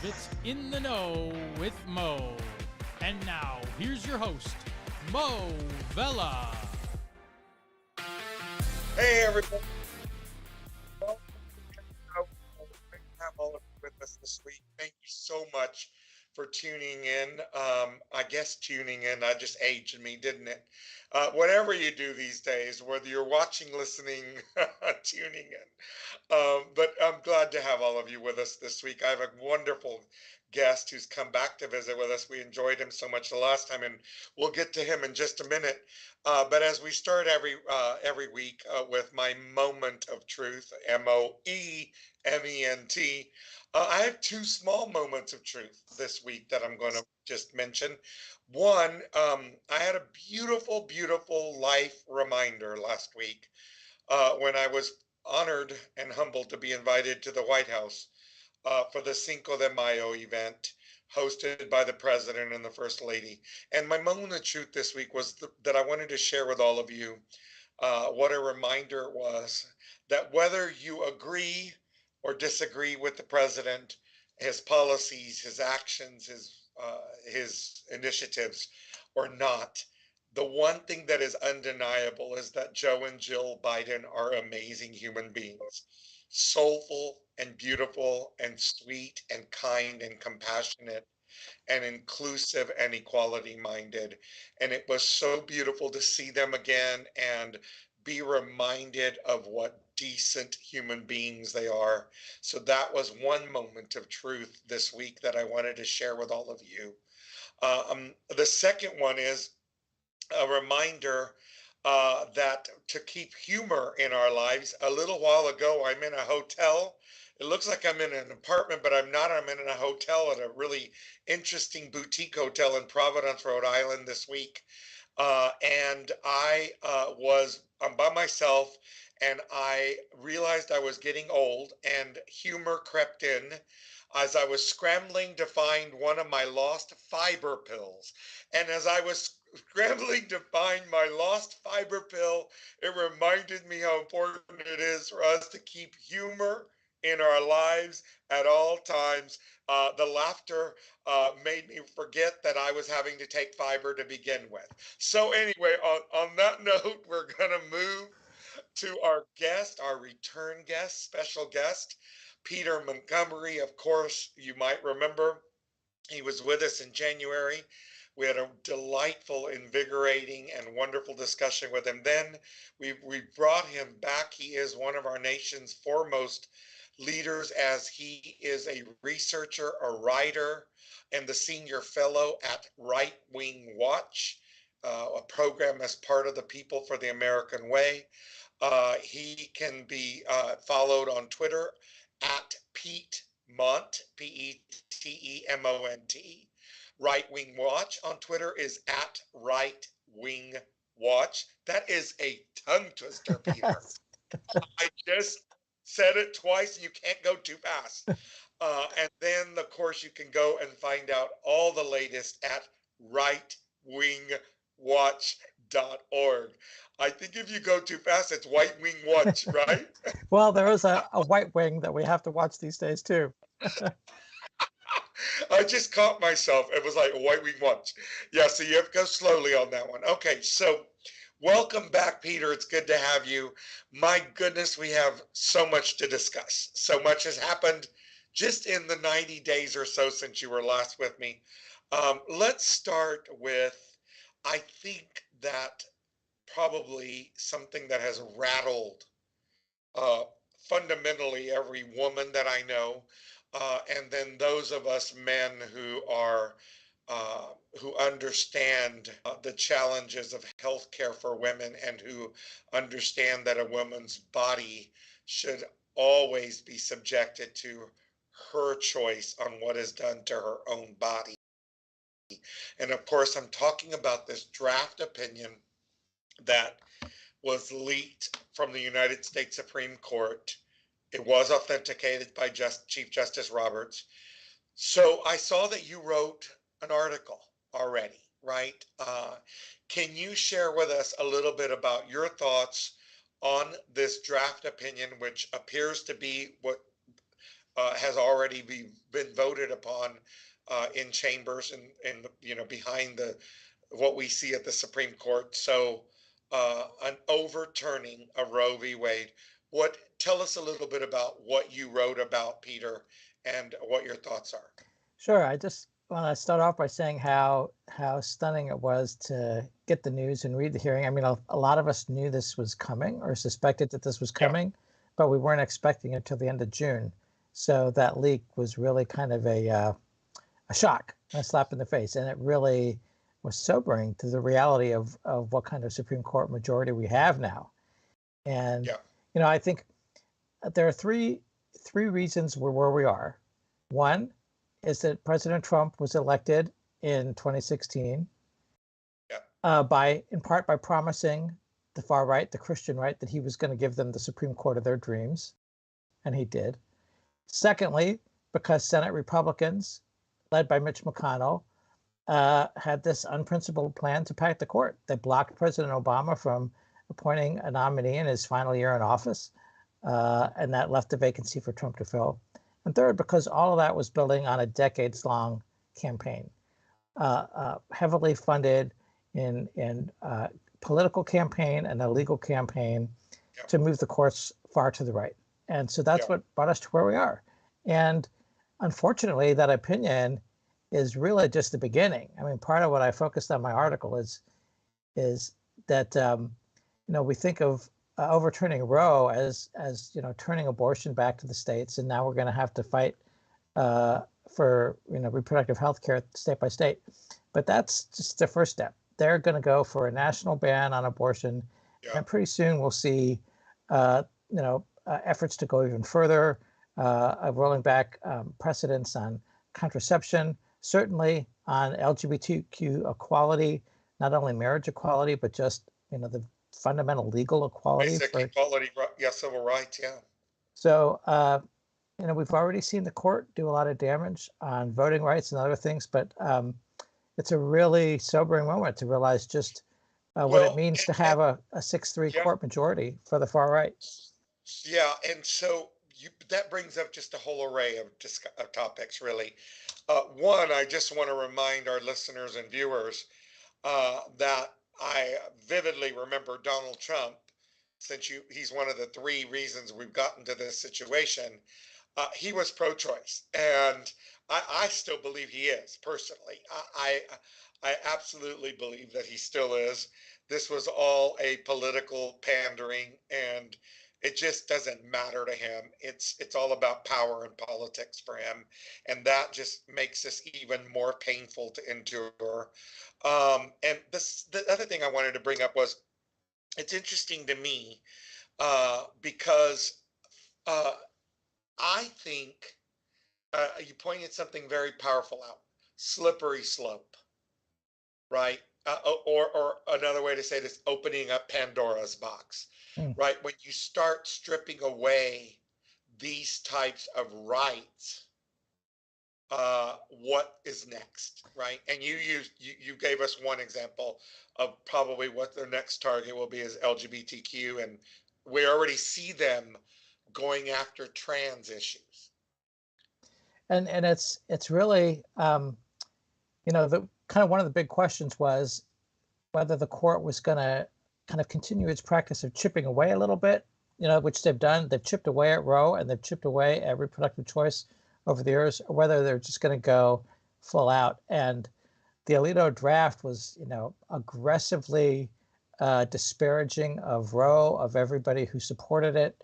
It's In the Know with Mo. And now, here's your host, Mo Vella. Hey everybody, welcome to Great to have all of you with us this week. Thank you so much for tuning in. I guess tuning in, I just aged me, didn't it? Whatever you do these days, whether you're watching, listening, tuning in. But I'm glad to have all of you with us this week. I have a wonderful guest who's come back to visit with us. We enjoyed him so much the last time, and we'll get to him in just a minute. But as we start every week with my moment of truth, Moment, I have two small moments of truth this week that I'm going to just mention. One, I had a beautiful, beautiful life reminder last week when I was honored and humbled to be invited to the White House for the Cinco de Mayo event hosted by the President and the First Lady. And my moment of truth this week was that I wanted to share with all of you what a reminder it was that whether you agree or disagree with the President, his policies, his actions, his initiatives, or not, the one thing that is undeniable is that Joe and Jill Biden are amazing human beings, soulful and beautiful and sweet and kind and compassionate and inclusive and equality minded. And it was so beautiful to see them again and be reminded of what decent human beings they are. So that was one moment of truth this week that I wanted to share with all of you. The second one is a reminder that to keep humor in our lives. A little while ago, I'm in a hotel. It looks like I'm in an apartment, but I'm not. I'm in a hotel at a really interesting boutique hotel in Providence, Rhode Island this week. And I'm by myself, and I realized I was getting old, and humor crept in as I was scrambling to find one of my lost fiber pills. And as I was scrambling to find my lost fiber pill, it reminded me how important it is for us to keep humor in our lives at all times. The laughter made me forget that I was having to take fiber to begin with. So anyway, on that note, we're going to move to our guest, our return guest, special guest, Peter Montgomery. Of course, you might remember he was with us in January. We had a delightful, invigorating, and wonderful discussion with him. Then we brought him back. He is one of our nation's foremost leaders, as he is a researcher, a writer, and the senior fellow at Right Wing Watch, a program as part of the People for the American Way. He can be followed on Twitter at Pete Mont, Petemont. Right Wing Watch on Twitter is at Right Wing Watch. That is a tongue twister, Peter. I just said it twice and you can't go too fast. And then, of course, you can go and find out all the latest at rightwingwatch.org. I think if you go too fast, it's White Wing Watch, right? Well, there is a white wing that we have to watch these days too. I just caught myself. It was like a White Wing Watch. Yeah, so you have to go slowly on that one. Okay, so welcome back, Peter. It's good to have you. My goodness, we have so much to discuss. So much has happened just in the 90 days or so since you were last with me. Let's start with, I think that probably something that has rattled uh, fundamentally every woman that I know, and then those of us men uh, who understand the challenges of healthcare for women and who understand that a woman's body should always be subjected to her choice on what is done to her own body. And of course, I'm talking about this draft opinion that was leaked from the United States Supreme Court. It was authenticated by Chief Justice Roberts. So I saw that you wrote an article already, right? Can you share with us a little bit about your thoughts on this draft opinion, which appears to be what has already been voted upon in chambers and behind what we see at the Supreme Court. So an overturning of Roe v. Wade. Tell us a little bit about what you wrote about, Peter, and what your thoughts are. Sure. I just want to start off by saying how stunning it was to get the news and read the hearing. I mean, a lot of us knew this was coming or suspected that this was coming, but we weren't expecting it till the end of June. So that leak was really kind of a shock, a slap in the face, and it really was sobering to the reality of what kind of Supreme Court majority we have now. And I think there are three reasons we're where we are. One is that President Trump was elected in 2016 in part by promising the far right, the Christian right, that he was going to give them the Supreme Court of their dreams, and he did. Secondly, because Senate Republicans, led by Mitch McConnell, had this unprincipled plan to pack the court. They blocked President Obama from appointing a nominee in his final year in office, and that left a vacancy for Trump to fill. And third, because all of that was building on a decades-long campaign, heavily funded in political campaign and a legal campaign to move the courts far to the right. And so that's what brought us to where we are. And unfortunately, that opinion is really just the beginning. I mean, part of what I focused on my article is that we think of overturning Roe as turning abortion back to the states, and now we're going to have to fight for reproductive health care state by state. But that's just the first step. They're going to go for a national ban on abortion, and pretty soon we'll see efforts to go even further, of rolling back precedents on contraception, certainly on LGBTQ equality, not only marriage equality, but just the fundamental legal equality. Basic equality, civil rights, So, we've already seen the court do a lot of damage on voting rights and other things, but it's a really sobering moment to realize just what it means to have a 6-3 court majority for the far right. Yeah, and so that brings up just a whole array of topics, really. One, I just want to remind our listeners and viewers that I vividly remember Donald Trump, since he's one of the three reasons we've gotten to this situation. He was pro-choice, and I still believe he is, personally. I absolutely believe that he still is. This was all a political pandering, and it just doesn't matter to him. It's all about power and politics for him, and that just makes this even more painful to endure. And the other thing I wanted to bring up was, it's interesting to me because I think you pointed something very powerful out: slippery slope, right? Or another way to say this, opening up Pandora's box, right? When you start stripping away these types of rights, what is next, right? And you gave us one example of probably what their next target will be is LGBTQ, and we already see them going after trans issues. And it's really the kind of one of the big questions was whether the court was going to kind of continue its practice of chipping away a little bit, which they've done. They've chipped away at Roe and they've chipped away at reproductive choice over the years, or whether they're just going to go full out. And the Alito draft was, aggressively disparaging of Roe, of everybody who supported it.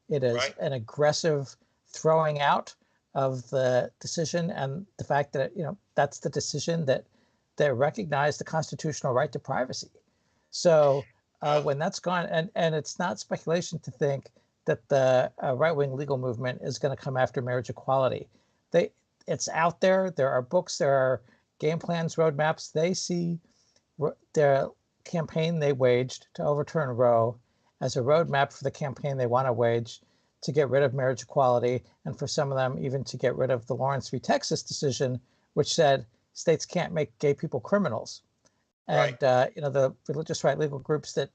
It is an aggressive throwing out of the decision, and the fact that that's the decision that recognized the constitutional right to privacy. So when that's gone, and it's not speculation to think that the right-wing legal movement is going to come after marriage equality. It's out there. There are books, there are game plans, roadmaps. They see the campaign they waged to overturn Roe as a roadmap for the campaign they want to wage to get rid of marriage equality, and for some of them even to get rid of the Lawrence v. Texas decision, which said states can't make gay people criminals. And the religious right legal groups that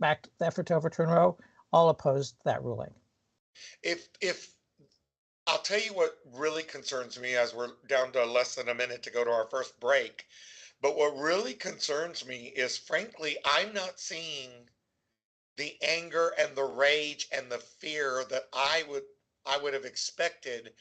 backed the effort to overturn Roe all opposed that ruling. If I'll tell you what really concerns me as we're down to less than a minute to go to our first break. But what really concerns me is, frankly, I'm not seeing the anger and the rage and the fear that I would have expected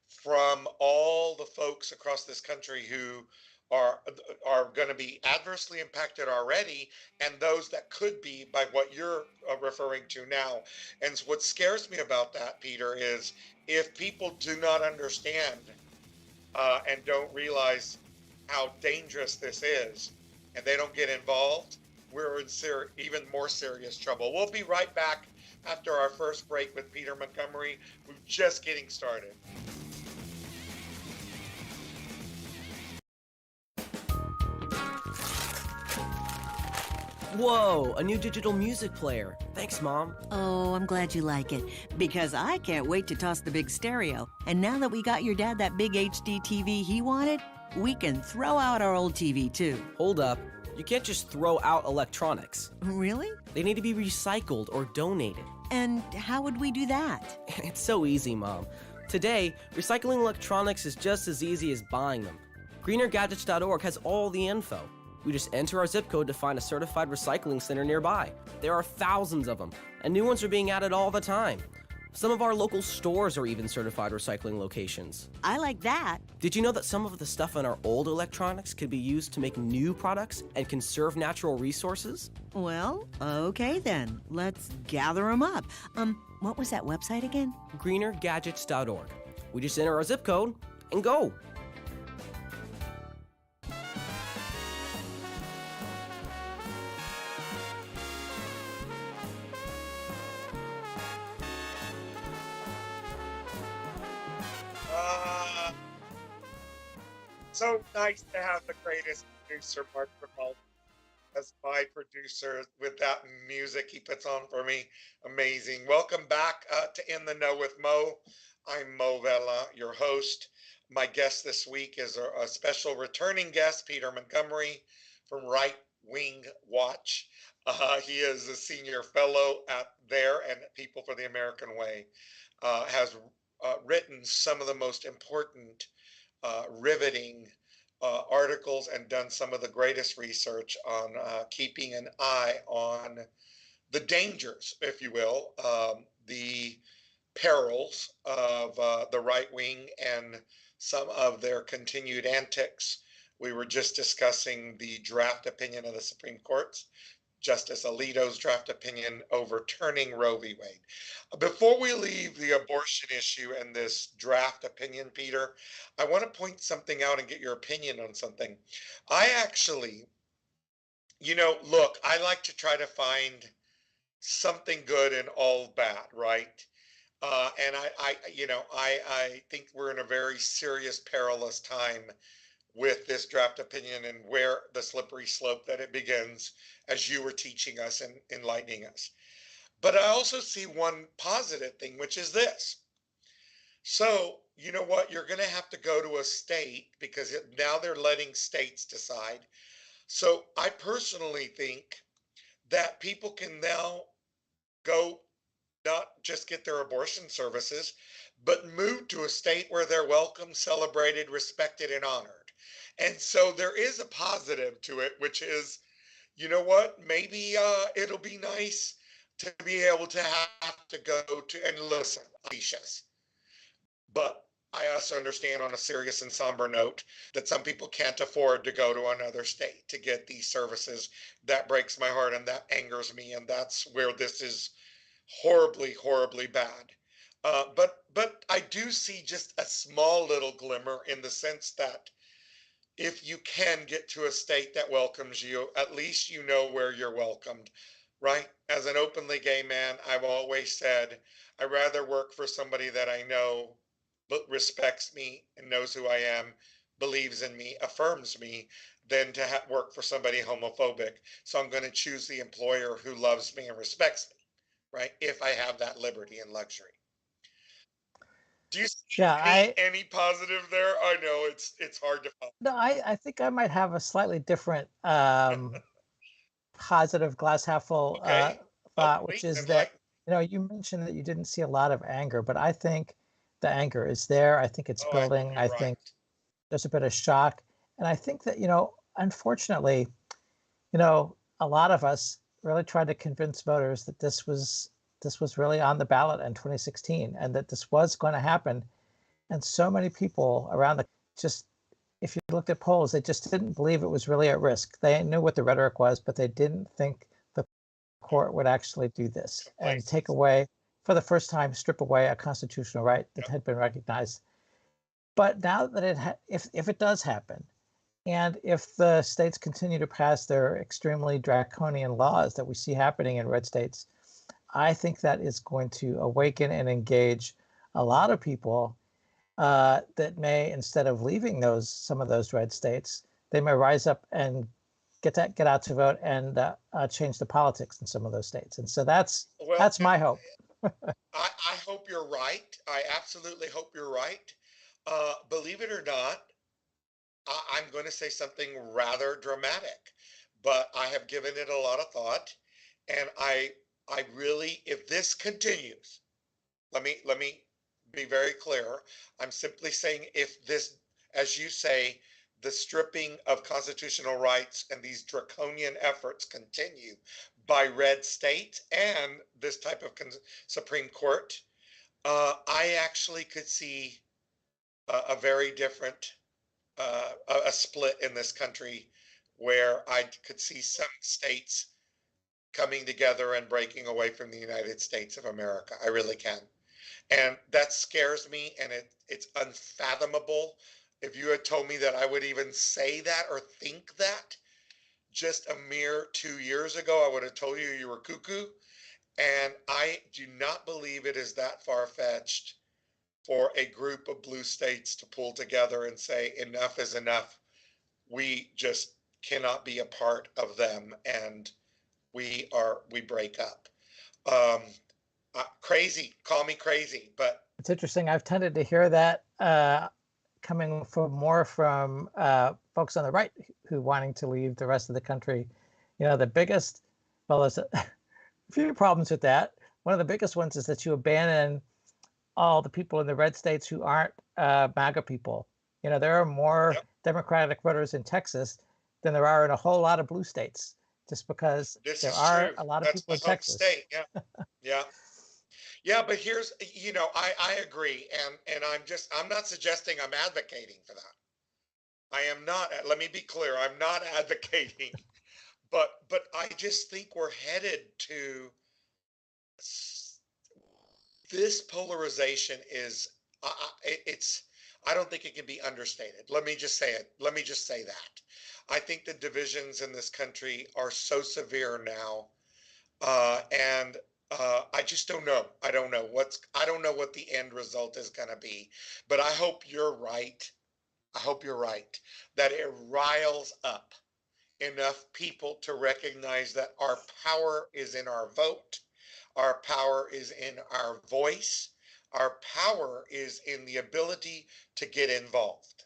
from all the folks across this country who are are going to be adversely impacted already, and those that could be by what you're referring to now. And what scares me about that, Peter, is if people do not understand and don't realize how dangerous this is, and they don't get involved, we're in even more serious trouble. We'll be right back after our first break with Peter Montgomery. We're just getting started. Whoa, a new digital music player. Thanks, Mom. Oh, I'm glad you like it, because I can't wait to toss the big stereo. And now that we got your dad that big HD TV he wanted, we can throw out our old TV too. Hold up. You can't just throw out electronics. Really? They need to be recycled or donated. And how would we do that? It's so easy, Mom. Today, recycling electronics is just as easy as buying them. Greenergadgets.org has all the info. We just enter our zip code to find a certified recycling center nearby. There are thousands of them, and new ones are being added all the time. Some of our local stores are even certified recycling locations. I like that. Did you know that some of the stuff in our old electronics could be used to make new products and conserve natural resources? Well, okay then. Let's gather them up. What was that website again? Greenergadgets.org. We just enter our zip code and go. So nice to have the greatest producer, Mark Ramel, as my producer with that music he puts on for me. Amazing. Welcome back to In the Know with Mo. I'm Mo Vela, your host. My guest this week is a special returning guest, Peter Montgomery from Right Wing Watch. He is a senior fellow at there and People for the American Way. Has written some of the most important riveting articles and done some of the greatest research on keeping an eye on the dangers, if you will, the perils of the right wing and some of their continued antics. We were just discussing the draft opinion of the Supreme Court, Justice Alito's draft opinion overturning Roe v. Wade. Before we leave the abortion issue and this draft opinion, Peter, I want to point something out and get your opinion on something. I actually, look, I like to try to find something good in all bad, right? And I think we're in a very serious, perilous time with this draft opinion and where the slippery slope that it begins, as you were teaching us and enlightening us. But I also see one positive thing, which is this. So, you know what? You're going to have to go to a state because now they're letting states decide. So I personally think that people can now go not just get their abortion services, but move to a state where they're welcome, celebrated, respected, and honored. And so there is a positive to it, which is, you know what, maybe it'll be nice to be able to have to go to and listen, Alicia's. But I also understand on a serious and somber note that some people can't afford to go to another state to get these services. That breaks my heart and that angers me. And that's where this is horribly, horribly bad. But I do see just a small little glimmer in the sense that if you can get to a state that welcomes you, at least you know where you're welcomed, right? As an openly gay man, I've always said, I'd rather work for somebody that I know respects me and knows who I am, believes in me, affirms me, than to work for somebody homophobic. So I'm going to choose the employer who loves me and respects me, right? If I have that liberty and luxury. Do you see any positive there? I know it's hard to find. No, I think I might have a slightly different positive glass half full thought, which is that, you mentioned that you didn't see a lot of anger, but I think the anger is there. I think it's Oh, I hope building. you're I right. think there's a bit of shock. And I think that, unfortunately, a lot of us really tried to convince voters that this was really on the ballot in 2016 and that this was going to happen. And so many people around the just if you looked at polls, they just didn't believe it was really at risk. They knew what the rhetoric was, but they didn't think the court would actually do this and take away, for the first time, strip away a constitutional right that had been recognized. But now that if it does happen, and if the states continue to pass their extremely draconian laws that we see happening in red states, I think that is going to awaken and engage a lot of people that may, instead of leaving some of those red states, they may rise up and get out to vote and change the politics in some of those states. And so that's my hope. I hope you're right. I absolutely hope you're right. Believe it or not, I'm going to say something rather dramatic, but I have given it a lot of thought, and I really, if this continues, let me be very clear. I'm simply saying if this, as you say, the stripping of constitutional rights and these draconian efforts continue by red states and this type of Supreme Court, I actually could see a very different a split in this country where I could see some states coming together and breaking away from the United States of America. I really can. And that scares me, and it's unfathomable. If you had told me that I would even say that or think that just a mere 2 years ago, I would have told you were cuckoo. And I do not believe it is that far-fetched for a group of blue states to pull together and say enough is enough. We just cannot be a part of them, and we break up. Crazy, call me crazy, but it's interesting. I've tended to hear that coming more from folks on the right who wanting to leave the rest of the country. The biggest, there's a few problems with that. One of the biggest ones is that you abandon all the people in the red states who aren't MAGA people. There are more Democratic voters in Texas than there are in a whole lot of blue states, just because there are a lot of people in Texas. State. Yeah, but here's, I agree, and I'm not suggesting I'm advocating for that. I am not. Let me be clear. I'm not advocating, but I just think we're headed to this polarization. I don't think it can be understated. Let me just say it. Let me just say that. I think the divisions in this country are so severe now, and I just don't know. I don't know what the end result is going to be, but I hope you're right. I hope you're right that it riles up enough people to recognize that our power is in our vote. Our power is in our voice. Our power is in the ability to get involved.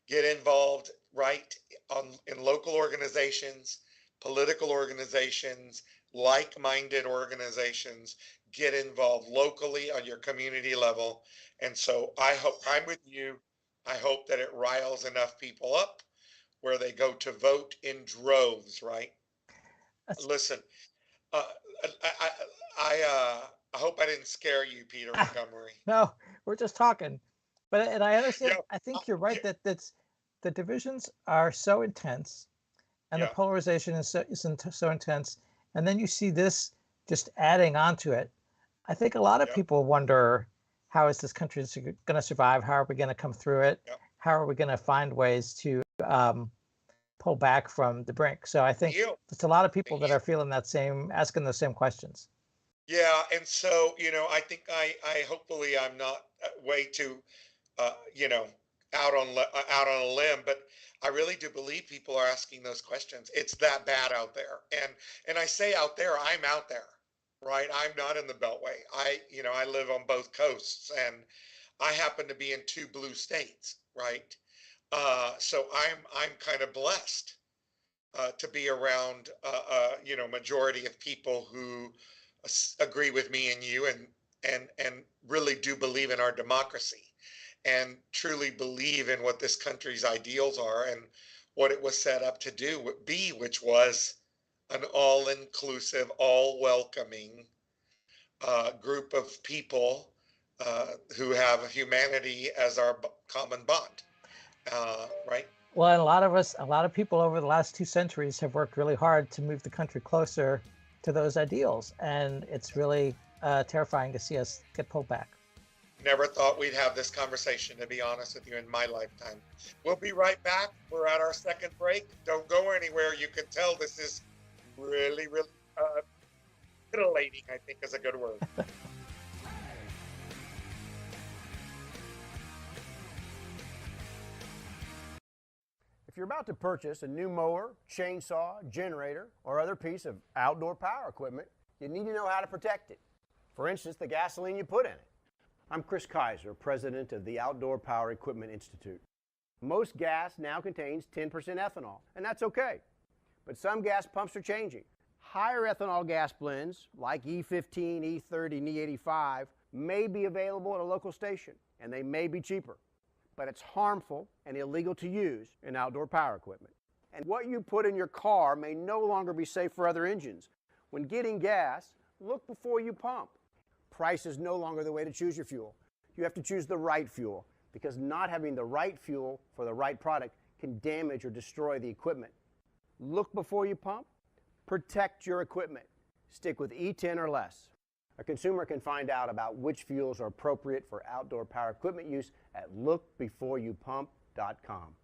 Get involved, right, in local organizations, political organizations, like-minded organizations. Get involved locally on your community level. And so I hope, I'm with you. I hope that it riles enough people up where they go to vote in droves, right? Listen, I hope I didn't scare you, Peter Montgomery. No, we're just talking. And I understand. Yeah. I think you're right that the divisions are so intense, and the polarization is so intense. And then you see this just adding on to it. I think a lot of people wonder, how is this country going to survive? How are we going to come through it? How are we going to find ways to pull back from the brink? So I think it's a lot of people that are feeling asking those same questions. Yeah, and so I think I hopefully I'm not way too out on a limb, but I really do believe people are asking those questions. It's that bad out there, and I say out there, I'm out there, right? I'm not in the Beltway. I live on both coasts, and I happen to be in 2 blue states, right? So I'm kind of blessed to be around majority of people who agree with me and you, and really do believe in our democracy and truly believe in what this country's ideals are and what it was set up to be, which was an all-inclusive, all-welcoming group of people who have humanity as our common bond, right? Well, and a lot of people over the last 2 centuries have worked really hard to move the country closer to those ideals. And it's really terrifying to see us get pulled back. Never thought we'd have this conversation, to be honest with you, in my lifetime. We'll be right back. We're at our second break. Don't go anywhere. You can tell this is really, really titillating, I think is a good word. If you're about to purchase a new mower, chainsaw, generator, or other piece of outdoor power equipment, you need to know how to protect it. For instance, the gasoline you put in it. I'm Chris Kaiser, president of the Outdoor Power Equipment Institute. Most gas now contains 10% ethanol, and that's okay. But some gas pumps are changing. Higher ethanol gas blends, like E15, E30, and E85, may be available at a local station, and they may be cheaper. But it's harmful and illegal to use in outdoor power equipment. And what you put in your car may no longer be safe for other engines. When getting gas, look before you pump. Price is no longer the way to choose your fuel. You have to choose the right fuel, because not having the right fuel for the right product can damage or destroy the equipment. Look before you pump. Protect your equipment. Stick with E10 or less. A consumer can find out about which fuels are appropriate for outdoor power equipment use at lookbeforeyoupump.com.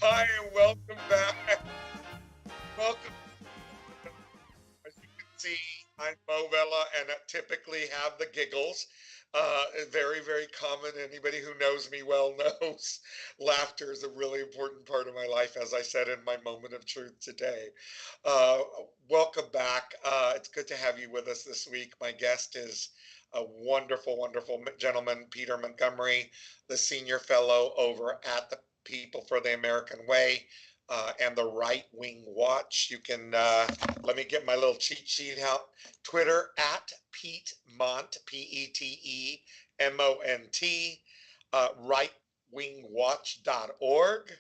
Hi, and welcome back. Welcome. As you can see, I'm Mo Vela, and I typically have the giggles. Very, very common. Anybody who knows me well knows laughter is a really important part of my life, as I said in my moment of truth today. Welcome back. It's good to have you with us this week. My guest is a wonderful, wonderful gentleman, Peter Montgomery, the senior fellow over at the People for the American Way and the Right Wing Watch. You can, let me get my little cheat sheet out. Twitter at Pete Mont, PeteMont, rightwingwatch.org,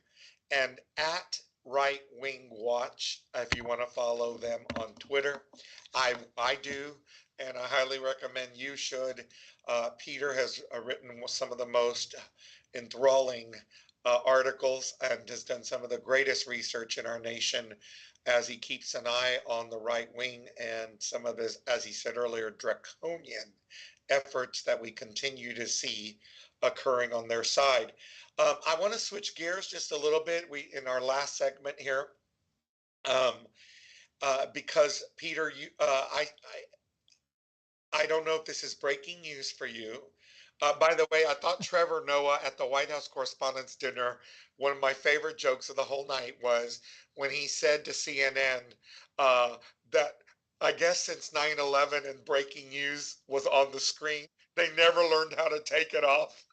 and at Right Wing Watch if you want to follow them on Twitter. I do, and I highly recommend you should. Peter has written some of the most enthralling articles and has done some of the greatest research in our nation as he keeps an eye on the right wing and some of his, as he said earlier, draconian efforts that we continue to see occurring on their side. I want to switch gears just a little bit. In our last segment here, because Peter, I don't know if this is breaking news for you. By the way, I thought Trevor Noah at the White House Correspondents' Dinner, one of my favorite jokes of the whole night was when he said to CNN that I guess since 9/11 and breaking news was on the screen, they never learned how to take it off.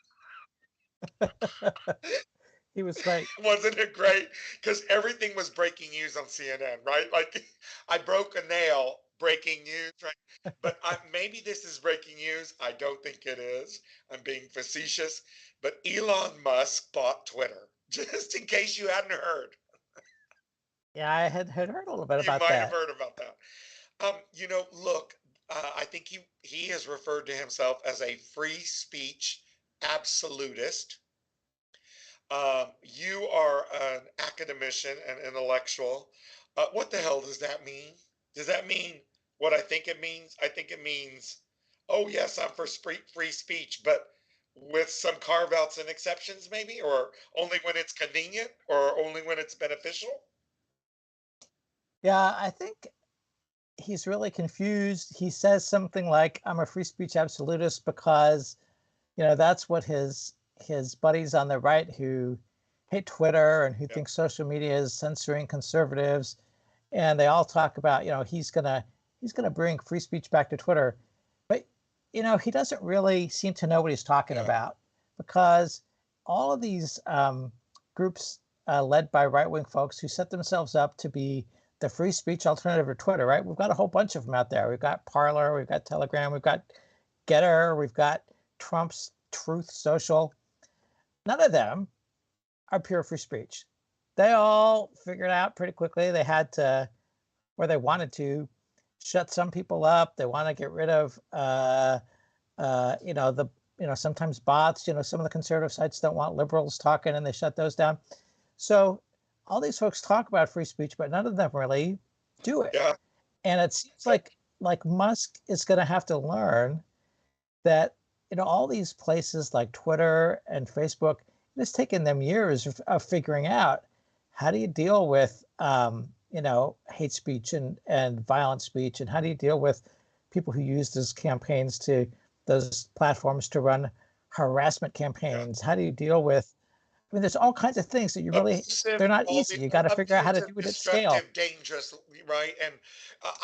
He was right. Wasn't it great? Because everything was breaking news on CNN, right? Like I broke a nail. Breaking news, right? But maybe this is breaking news. I don't think it is. I'm being facetious. But Elon Musk bought Twitter, just in case you hadn't heard. Yeah, I had heard a little bit about You might that. have heard about that. Look, I think he has referred to himself as a free speech absolutist. You are an academician and intellectual. What the hell does that mean? Does that mean what I think it means? I think it means, oh yes, I'm for free speech, but with some carve outs and exceptions maybe, or only when it's convenient, or only when it's beneficial. Yeah, I think he's really confused. He says something like, I'm a free speech absolutist because, that's what his buddies on the right who hate Twitter and who think social media is censoring conservatives, and they all talk about, he's gonna bring free speech back to Twitter, but he doesn't really seem to know what he's talking about, because all of these groups led by right-wing folks who set themselves up to be the free speech alternative to Twitter, right? We've got a whole bunch of them out there. We've got Parler, we've got Telegram, we've got Getter, we've got Trump's Truth Social. None of them are pure free speech. They all figured out pretty quickly they had to, or they wanted to, shut some people up. They want to get rid of, sometimes bots. Some of the conservative sites don't want liberals talking, and they shut those down. So all these folks talk about free speech, but none of them really do it. Yeah. And it seems like Musk is going to have to learn that all these places like Twitter and Facebook, it's taken them years of figuring out how do you deal with hate speech and violent speech, and how do you deal with people who use those campaigns to those platforms to run harassment campaigns. How do you deal with, there's all kinds of things that you really, they're not easy. You got to figure out how to do it at scale. Dangerous, right? And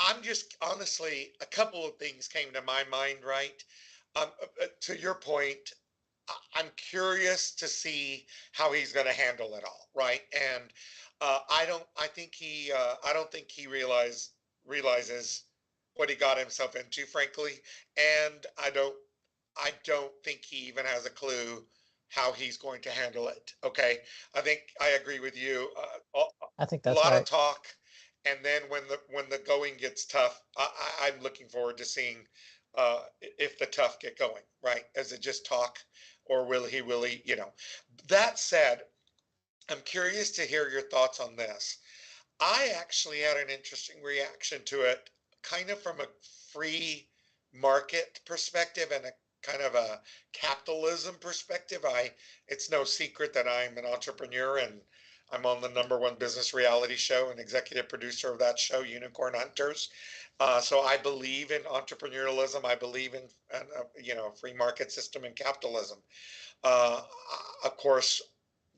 I'm just, honestly, a couple of things came to my mind, right? To your point, I'm curious to see how he's going to handle it all, right? And I don't think he realizes what he got himself into, frankly. And I don't think he even has a clue how he's going to handle it. Okay. I think I agree with you. I think that's a lot right. of talk. And then when the going gets tough, I'm looking forward to seeing if the tough get going, right? Is it just talk, or will he really, That said, I'm curious to hear your thoughts on this. I actually had an interesting reaction to it, kind of from a free market perspective and a kind of a capitalism perspective. It's no secret that I'm an entrepreneur, and I'm on the #1 business reality show and executive producer of that show, Unicorn Hunters. So I believe in entrepreneurialism. I believe in free market system and capitalism. Of course,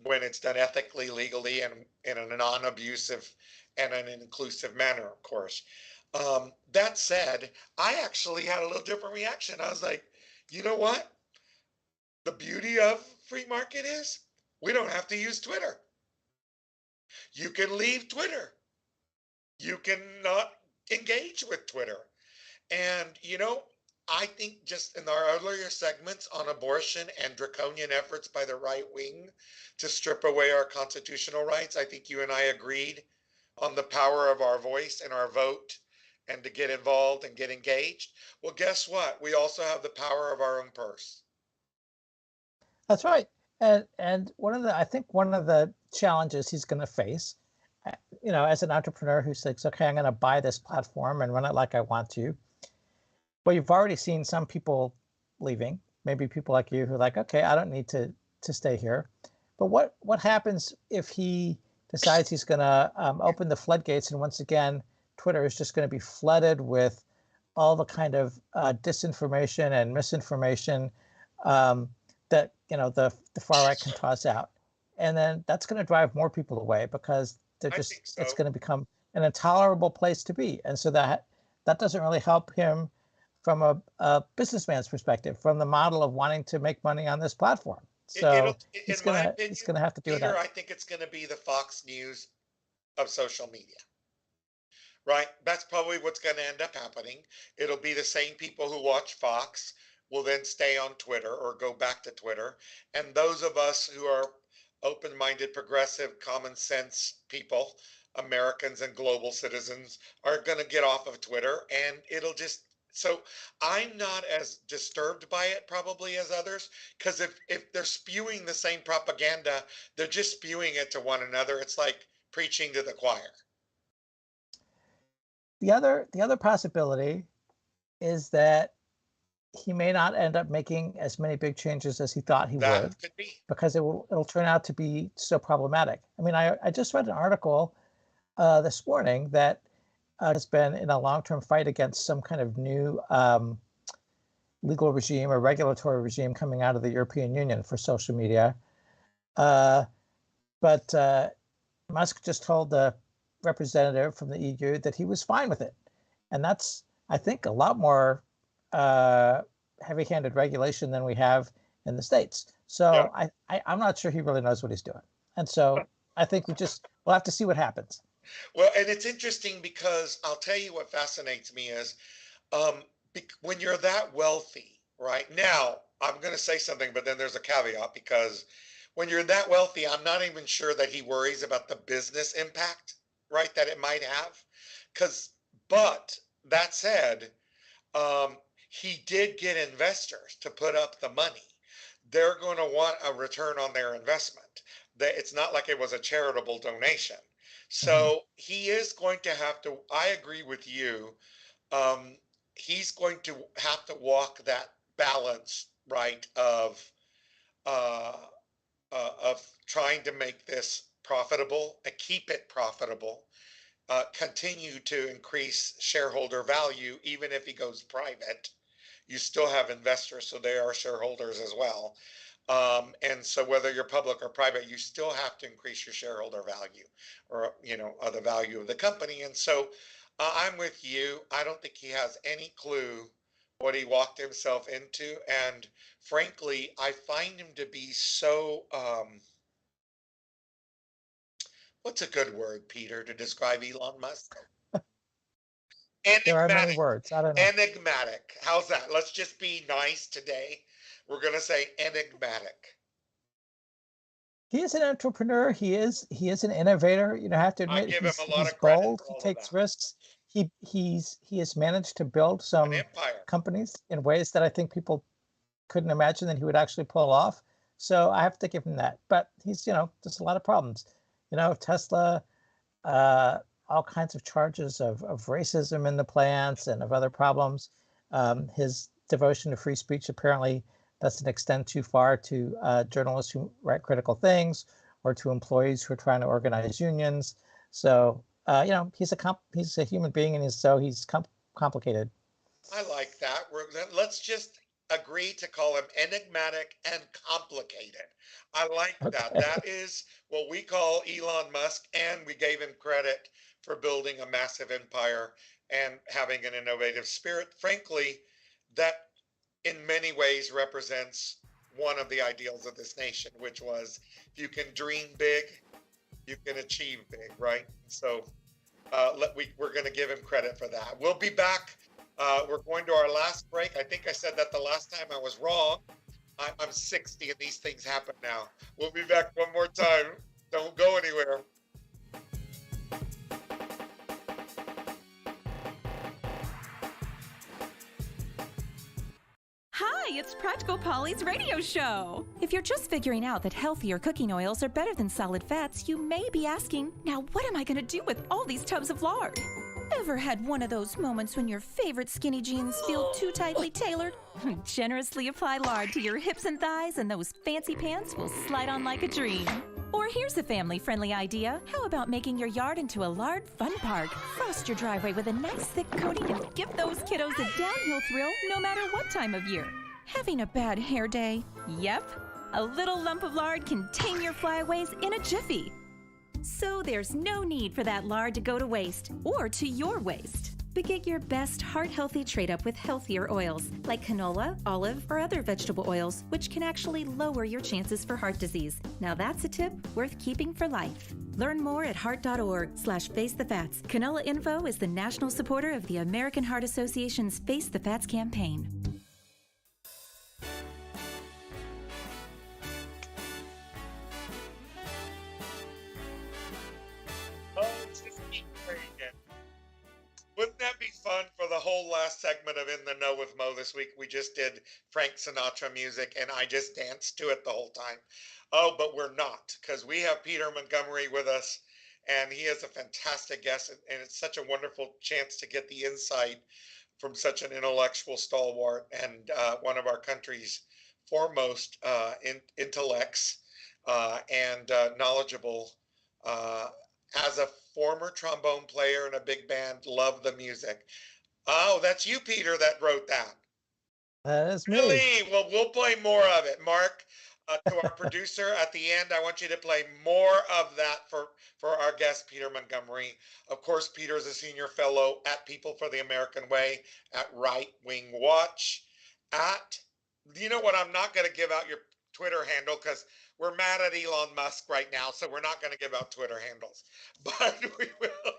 when it's done ethically, legally, and in a non-abusive and an inclusive manner, of course. That said, I actually had a little different reaction. I was like, you know what? The beauty of free market is we don't have to use Twitter. You can leave Twitter. You can not engage with Twitter. And, I think just in our earlier segments on abortion and draconian efforts by the right wing to strip away our constitutional rights, I think you and I agreed on the power of our voice and our vote and to get involved and get engaged. Well, guess what? We also have the power of our own purse. That's right. And I think one of the challenges he's going to face, as an entrepreneur who says, okay, I'm going to buy this platform and run it like I want to. Well, you've already seen some people leaving, maybe people like you who are like, okay, I don't need to stay here. But what happens if he decides he's going to open the floodgates, and once again, Twitter is just going to be flooded with all the kind of disinformation and misinformation that the far right can toss out, and then that's going to drive more people away because it's going to become an intolerable place to be, and so that doesn't really help him from a businessman's perspective, from the model of wanting to make money on this platform. So he's going to have to do Peter, that. I think it's going to be the Fox News of social media. Right? That's probably what's going to end up happening. It'll be the same people who watch Fox will then stay on Twitter or go back to Twitter. And those of us who are open-minded, progressive, common sense people, Americans and global citizens, are going to get off of Twitter, and it'll just, so I'm not as disturbed by it probably as others, because if they're spewing the same propaganda, they're just spewing it to one another. It's like preaching to the choir. The other possibility is that he may not end up making as many big changes as he thought he would, Could be. because it'll turn out to be so problematic. I mean, I just read an article this morning that has been in a long-term fight against some kind of new legal regime or regulatory regime coming out of the European Union for social media. But Musk just told the representative from the EU that he was fine with it. And that's, I think, a lot more heavy-handed regulation than we have in the States. So yeah. I'm not sure he really knows what he's doing. And so I think we'll have to see what happens. Well, and it's interesting because I'll tell you what fascinates me is um, when you're that wealthy, right? Now, I'm going to say something, but then there's a caveat because when you're that wealthy, I'm not even sure that he worries about the business impact, right, that it might have. But that said, um, he did get investors to put up the money. They're going to want a return on their investment. It's not like it was a charitable donation. So he is going to have to, I agree with you. Um, he's going to have to walk that balance, right, uh, of trying to make this profitable, keep it profitable, continue to increase shareholder value, even if he goes private. You still have investors, so they are shareholders as well. And so whether you're public or private, you still have to increase your shareholder value or, the value of the company. And so I'm with you. I don't think he has any clue what he walked himself into. And frankly, I find him to be so, what's a good word, Peter, to describe Elon Musk? There are many Enigmatic. words. I don't know. Enigmatic. How's that? Let's just be nice today. We're going to say enigmatic. He is an entrepreneur. He is an innovator. I have to I admit, give him a lot he's of credit bold. for He all of takes that. risks. He has managed to build An some empire. companies in ways that I think people couldn't imagine that he would actually pull off. So I have to give him that. But he's, there's a lot of problems. Tesla, all kinds of charges of racism in the plants and of other problems. His devotion to free speech apparently doesn't extend too far to journalists who write critical things or to employees who are trying to organize unions. So, he's a human being, and he's complicated. I like that. Let's just agree to call him enigmatic and complicated. I like that. Okay. That is what we call Elon Musk, and we gave him credit for building a massive empire and having an innovative spirit. Frankly, that in many ways represents one of the ideals of this nation, which was if you can dream big, you can achieve big, right? So we're going to give him credit for that. We'll be back. We're going to our last break. I think I said that the last time. I was wrong. I'm 60 and these things happen now. We'll be back one more time. Don't go anywhere. Hi, it's Practical Polly's radio show. If you're just figuring out that healthier cooking oils are better than solid fats, you may be asking, now what am I going to do with all these tubs of lard? Ever had one of those moments when your favorite skinny jeans feel too tightly tailored? Generously apply lard to your hips and thighs and those fancy pants will slide on like a dream. Or here's a family-friendly idea. How about making your yard into a lard fun park? Frost your driveway with a nice thick coating and give those kiddos a downhill thrill no matter what time of year. Having a bad hair day? Yep. A little lump of lard can tame your flyaways in a jiffy. So there's no need for that lard to go to waste or to your waste. But get your best heart-healthy trade-up with healthier oils like canola, olive, or other vegetable oils, which can actually lower your chances for heart disease. Now that's a tip worth keeping for life. Learn more at heart.org/facethefats. Canola Info is the national supporter of the American Heart Association's Face the Fats campaign. Wouldn't that be fun for the whole last segment of In the Know with Mo this week? We just did Frank Sinatra music and I just danced to it the whole time. Oh, but we're not, because we have Peter Montgomery with us and he is a fantastic guest, and it's such a wonderful chance to get the insight from such an intellectual stalwart and one of our country's foremost intellects and knowledgeable. As a former trombone player in a big band, love the music. Oh, that's you, Peter, that wrote that. That is me. Really? Well, we'll play more of it. Mark, to our producer, at the end, I want you to play more of that for our guest, Peter Montgomery. Of course, Peter is a senior fellow at People for the American Way, at Right Wing Watch, you know what, I'm not going to give out your Twitter handle because we're mad at Elon Musk right now, so we're not going to give out Twitter handles, but we will.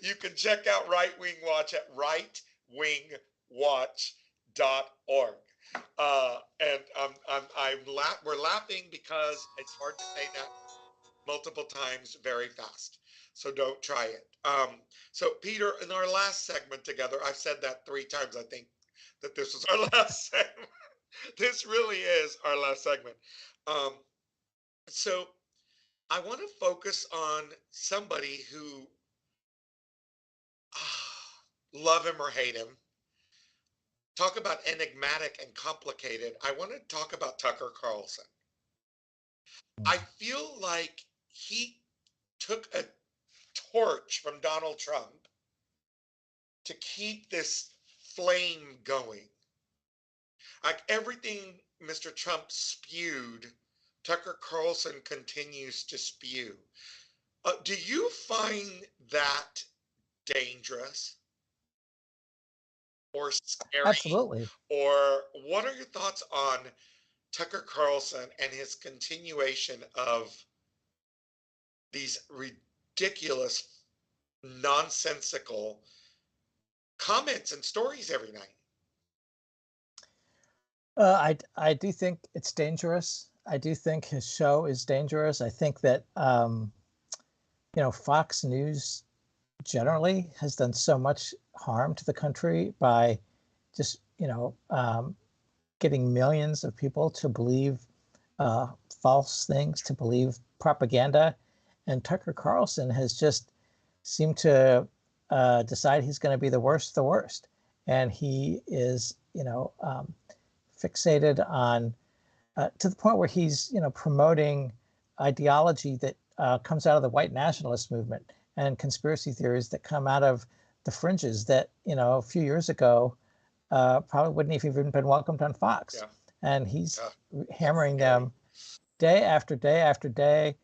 You can check out Right Wing Watch at rightwingwatch.org. We're laughing because it's hard to say that multiple times very fast. So don't try it. So Peter, in our last segment together, I've said that 3 times, I think, that this was our last segment. This really is our last segment. So I want to focus on somebody who, love him or hate him, talk about enigmatic and complicated. I want to talk about Tucker Carlson. I feel like he took a torch from Donald Trump to keep this flame going. Like everything Mr. Trump spewed, Tucker Carlson continues to spew. Do you find that dangerous or scary? Absolutely. Or what are your thoughts on Tucker Carlson and his continuation of these ridiculous, nonsensical comments and stories every night? I do think it's dangerous. I do think his show is dangerous. I think that Fox News generally has done so much harm to the country by just getting millions of people to believe false things, to believe propaganda, and Tucker Carlson has just seemed to decide he's going to be the worst of the worst, and he is fixated on to the point where he's promoting ideology that comes out of the white nationalist movement and conspiracy theories that come out of the fringes that a few years ago probably wouldn't have even been welcomed on Fox. Yeah. And he's hammering them day after day after day,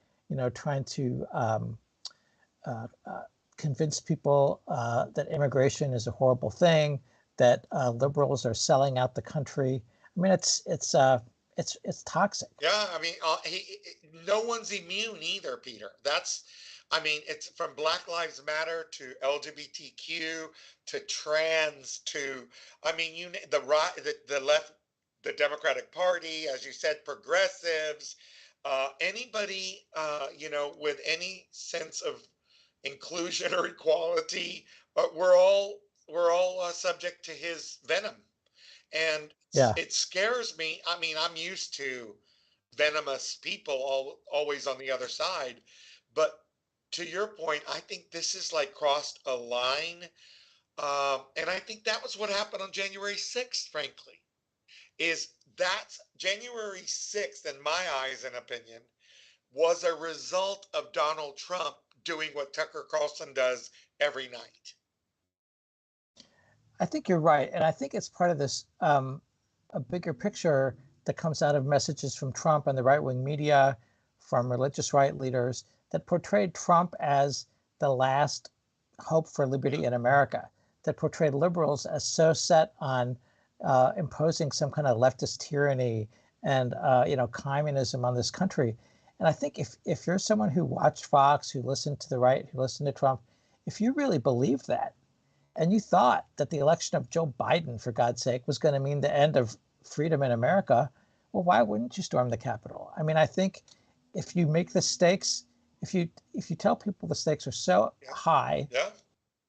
trying to convince people that immigration is a horrible thing, that liberals are selling out the country. I mean, it's toxic. Yeah, I mean, no one's immune either, Peter. It's from Black Lives Matter to LGBTQ to trans to, the left, the Democratic Party, as you said, progressives, anybody, with any sense of inclusion or equality, but we're all subject to his venom. And it scares me. I mean, I'm used to venomous people always on the other side. But to your point, I think this is like crossed a line. And I think that was what happened on January 6th, frankly, is that January 6th, in my eyes and opinion, was a result of Donald Trump doing what Tucker Carlson does every night. I think you're right. And I think it's part of this, a bigger picture that comes out of messages from Trump and the right-wing media, from religious right leaders that portrayed Trump as the last hope for liberty in America, that portrayed liberals as so set on imposing some kind of leftist tyranny and, communism on this country. And I think if you're someone who watched Fox, who listened to the right, who listened to Trump, if you really believed that, and you thought that the election of Joe Biden, for God's sake, was going to mean the end of freedom in America, well, why wouldn't you storm the Capitol? I mean, I think if you make the stakes, if you tell people the stakes are so high,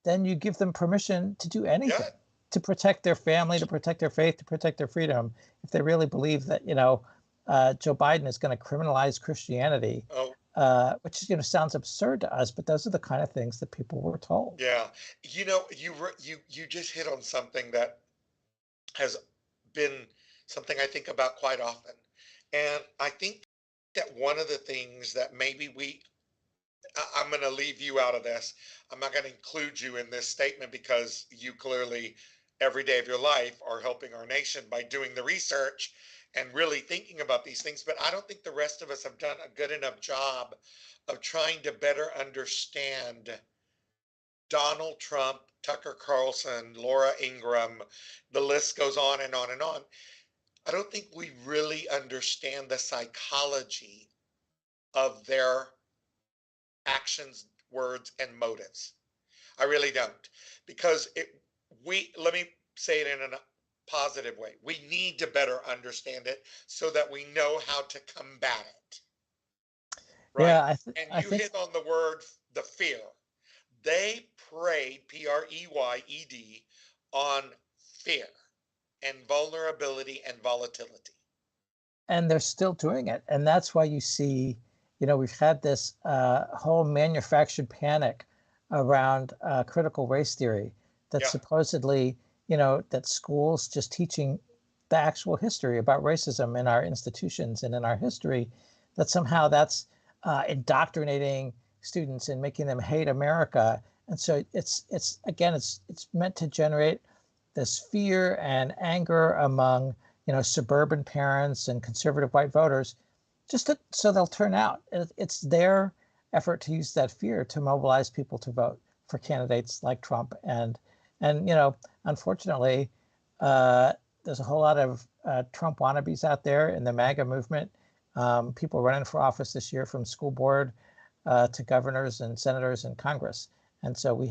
then you give them permission to do anything to protect their family, to protect their faith, to protect their freedom. If they really believe that, Joe Biden is going to criminalize Christianity, which sounds absurd to us, but those are the kind of things that people were told. Yeah, you just hit on something that has been something I think about quite often, and I think that one of the things that maybe I'm going to leave you out of this. I'm not going to include you in this statement because you clearly, every day of your life, are helping our nation by doing the research and really thinking about these things. But I don't think the rest of us have done a good enough job of trying to better understand Donald Trump, Tucker Carlson, Laura Ingraham, the list goes on and on and on. I don't think we really understand the psychology of their actions, words, and motives. I really don't, because let me say it in a positive way. We need to better understand it so that we know how to combat it. Right? Yeah, And I you think hit on the word, the fear. They preyed, Preyed, on fear and vulnerability and volatility. and they're still doing it. And that's why you see, we've had this whole manufactured panic around critical race theory that supposedly, that schools just teaching the actual history about racism in our institutions and in our history, that somehow that's indoctrinating students and making them hate America. And so it's meant to generate this fear and anger among suburban parents and conservative white voters, so they'll turn out. It's their effort to use that fear to mobilize people to vote for candidates like Trump. And unfortunately, there's a whole lot of Trump wannabes out there in the MAGA movement. People running for office this year, from school board to governors and senators and Congress. And so we've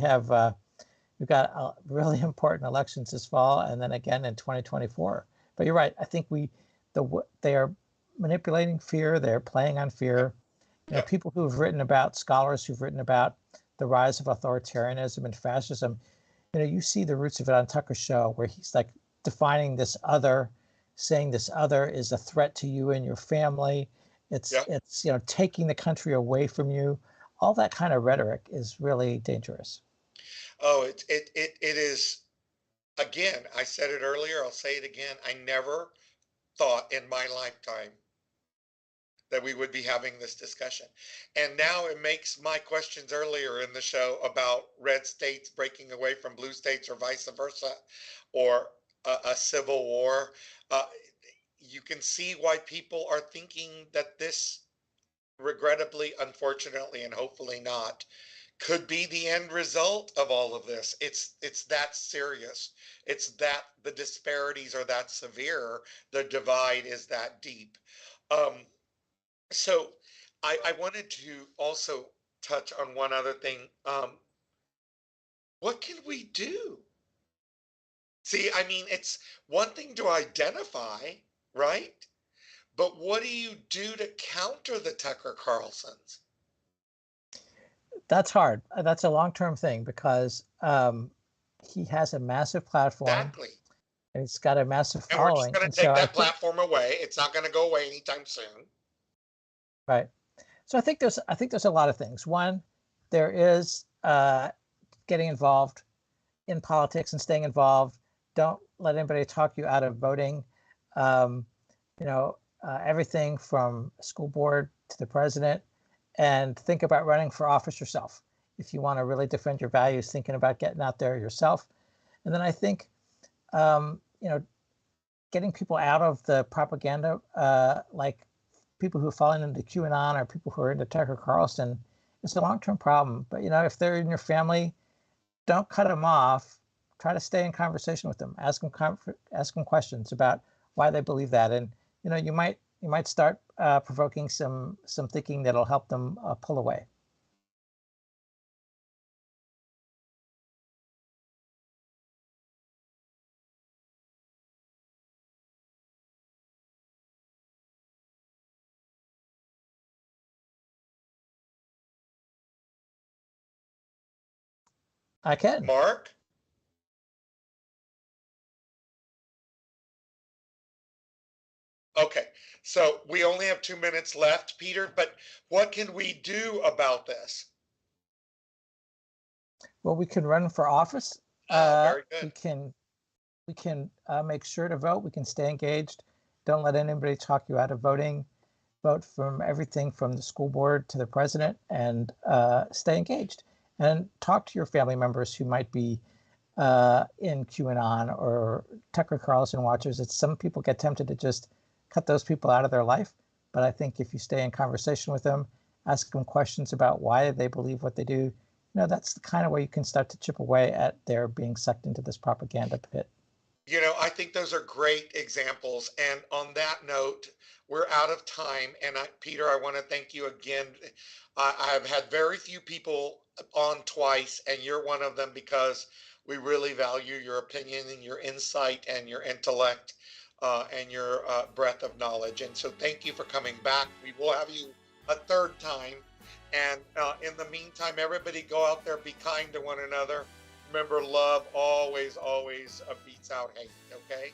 got really important elections this fall, and then again in 2024. But you're right. I think they are manipulating fear. They're playing on fear. People scholars who've written about the rise of authoritarianism and fascism, you see the roots of it on Tucker's show, where he's like defining this other, saying this other is a threat to you and your family. It's taking the country away from you. All that kind of rhetoric is really dangerous. Oh, it is. Again, I said it earlier, I'll say it again. I never thought in my lifetime that we would be having this discussion. And now it makes my questions earlier in the show about red states breaking away from blue states or vice versa, or a civil war. You can see why people are thinking that this, regrettably, unfortunately, and hopefully not, could be the end result of all of this. It's that serious. It's that the disparities are that severe. The divide is that deep. So I wanted to also touch on one other thing. What can we do? See, I mean, it's one thing to identify, right? But what do you do to counter the Tucker Carlsons? That's hard. That's a long-term thing, because he has a massive platform. Exactly. And he's got a massive And we're just following. going to take that platform away. It's not going to go away anytime soon. Right. So I think there's a lot of things. One, there is getting involved in politics and staying involved. Don't let anybody talk you out of voting. Everything from school board to the president. And think about running for office yourself. If you want to really defend your values, thinking about getting out there yourself. And then I think, getting people out of the propaganda, like people who are falling into QAnon or people who are into Tucker Carlson, it's a long-term problem. But, if they're in your family, don't cut them off. Try to stay in conversation with them. Ask them questions about why they believe that. And, you might start provoking some thinking that'll help them pull away. I can. Mark? Okay, so we only have 2 minutes left, Peter, but what can we do about this? Well, we can run for office. Very good. We can make sure to vote. We can stay engaged. Don't let anybody talk you out of voting. Vote from everything from the school board to the president, and stay engaged. And talk to your family members who might be in QAnon or Tucker Carlson watchers. Some people get tempted to just cut those people out of their life. But I think if you stay in conversation with them, ask them questions about why they believe what they do, that's the kind of way you can start to chip away at their being sucked into this propaganda pit. You know, I think those are great examples. And on that note, we're out of time. And Peter, I want to thank you again. I've had very few people on twice, and you're one of them because we really value your opinion and your insight and your intellect and your breadth of knowledge. And so thank you for coming back. We will have you a third time. And in the meantime, everybody go out there, be kind to one another. Remember, love always beats out hate, okay?